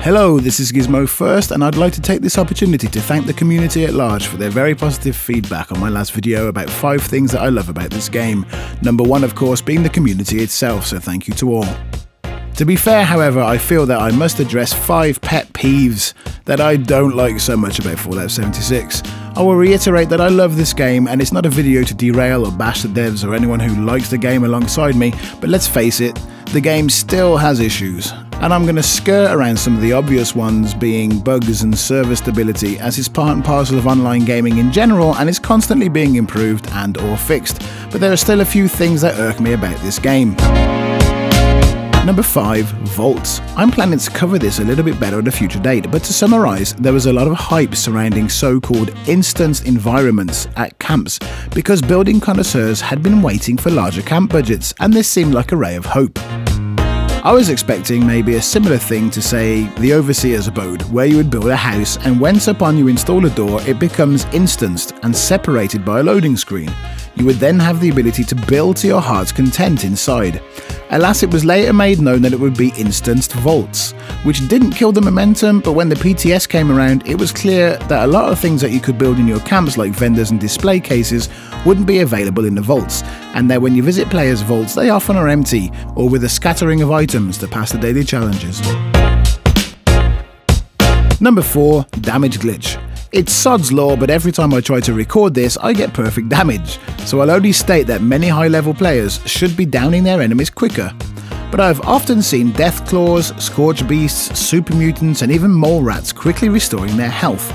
Hello, this is Gizmo First, and I'd like to take this opportunity to thank the community at large for their very positive feedback on my last video about 5 things that I love about this game. Number 1, of course, being the community itself, so thank you to all. To be fair, however, I feel that I must address 5 pet peeves that I don't like so much about Fallout 76. I will reiterate that I love this game, and it's not a video to derail or bash the devs or anyone who likes the game alongside me, but let's face it, the game still has issues. And I'm going to skirt around some of the obvious ones, being bugs and server stability, as it's part and parcel of online gaming in general and is constantly being improved and or fixed. But there are still a few things that irk me about this game. Number 5, vaults. I'm planning to cover this a little bit better at a future date, but to summarise, there was a lot of hype surrounding so-called instance environments at camps, because building connoisseurs had been waiting for larger camp budgets, and this seemed like a ray of hope. I was expecting maybe a similar thing to, say, the Overseer's Abode, where you would build a house and once upon you install a door, it becomes instanced and separated by a loading screen. You would then have the ability to build to your heart's content inside. Alas, it was later made known that it would be instanced vaults, which didn't kill the momentum, but when the PTS came around, it was clear that a lot of things that you could build in your camps, like vendors and display cases, wouldn't be available in the vaults, and that when you visit players' vaults, they often are empty, or with a scattering of items to pass the daily challenges. Number 4, damage glitch. It's sod's law, but every time I try to record this, I get perfect damage, so I'll only state that many high-level players should be downing their enemies quicker. But I've often seen death claws, scorch beasts, super mutants, and even mole rats quickly restoring their health.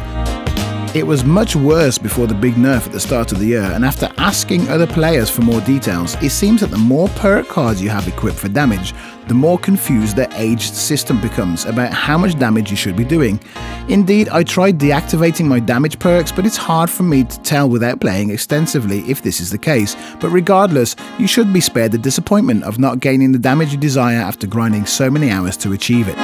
It was much worse before the big nerf at the start of the year, and after asking other players for more details, it seems that the more perk cards you have equipped for damage, the more confused the aged system becomes about how much damage you should be doing. Indeed, I tried deactivating my damage perks, but it's hard for me to tell without playing extensively if this is the case. But regardless, you should be spared the disappointment of not gaining the damage you desire after grinding so many hours to achieve it.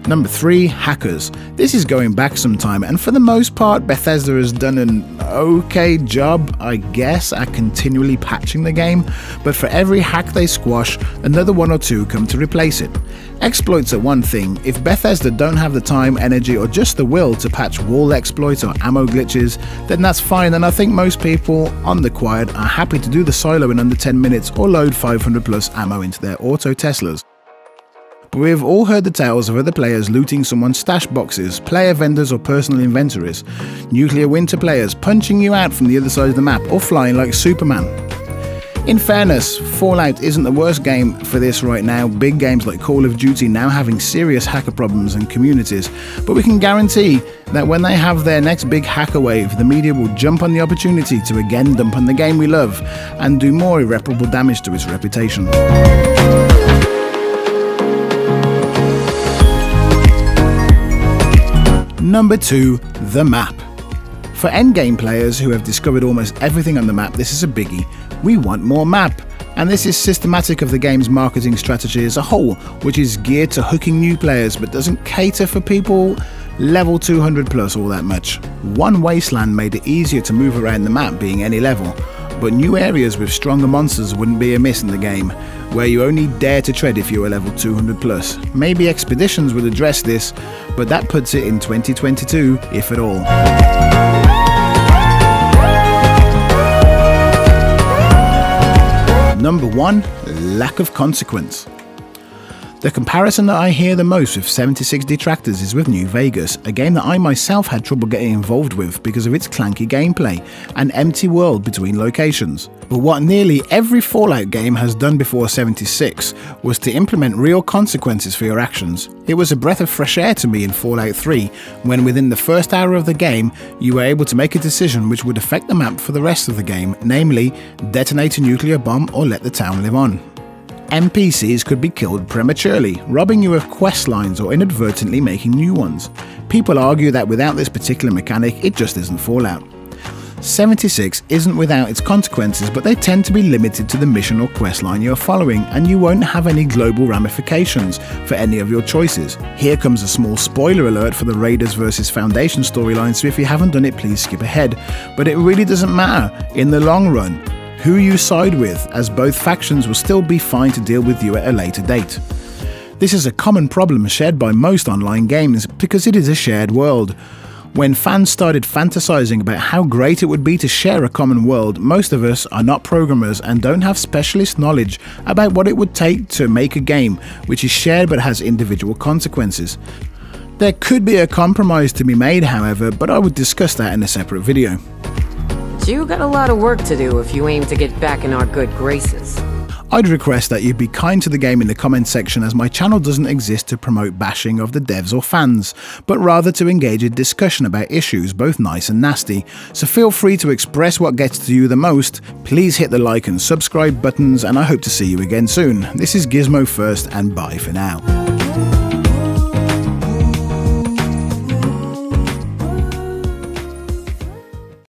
Number 3, hackers. This is going back some time, and for the most part Bethesda has done an okay job, I guess, at continually patching the game, but for every hack they squash, another 1 or 2 come to replace it. Exploits are one thing. If Bethesda don't have the time, energy, or just the will to patch wall exploits or ammo glitches, then that's fine, and I think most people on the quiet are happy to do the silo in under 10 minutes or load 500 plus ammo into their auto Teslas. But we've all heard the tales of other players looting someone's stash boxes, player vendors or personal inventories, nuclear winter players punching you out from the other side of the map or flying like Superman. In fairness, Fallout isn't the worst game for this right now, big games like Call of Duty now having serious hacker problems and communities, but we can guarantee that when they have their next big hacker wave, the media will jump on the opportunity to again dump on the game we love and do more irreparable damage to its reputation. Number 2, the map. For endgame players who have discovered almost everything on the map, this is a biggie. We want more map, and this is systematic of the game's marketing strategy as a whole, which is geared to hooking new players but doesn't cater for people level 200 plus all that much. One wasteland made it easier to move around the map, being any level, but new areas with stronger monsters wouldn't be amiss in the game, where you only dare to tread if you are level 200 plus. Maybe Expeditions would address this, but that puts it in 2022, if at all. Number 1, lack of consequence. The comparison that I hear the most with 76 detractors is with New Vegas, a game that I myself had trouble getting involved with because of its clanky gameplay and empty world between locations. But what nearly every Fallout game has done before 76 was to implement real consequences for your actions. It was a breath of fresh air to me in Fallout 3, when within the first hour of the game, you were able to make a decision which would affect the map for the rest of the game, namely, detonate a nuclear bomb or let the town live on. NPCs could be killed prematurely, robbing you of quest lines or inadvertently making new ones. People argue that without this particular mechanic, it just isn't Fallout. 76 isn't without its consequences, but they tend to be limited to the mission or quest line you're following, and you won't have any global ramifications for any of your choices. Here comes a small spoiler alert for the Raiders vs Foundation storyline, so if you haven't done it, please skip ahead. But it really doesn't matter in the long run. who you side with, as both factions will still be fine to deal with you at a later date. This is a common problem shared by most online games because it is a shared world. When fans started fantasizing about how great it would be to share a common world, most of us are not programmers and don't have specialist knowledge about what it would take to make a game which is shared but has individual consequences. There could be a compromise to be made, however, but I would discuss that in a separate video. You got a lot of work to do if you aim to get back in our good graces. I'd request that you be kind to the game in the comments section, as my channel doesn't exist to promote bashing of the devs or fans, but rather to engage in discussion about issues both nice and nasty, so feel free to express what gets to you the most. Please hit the like and subscribe buttons, and I hope to see you again soon. This is Gizmo First, and bye for now.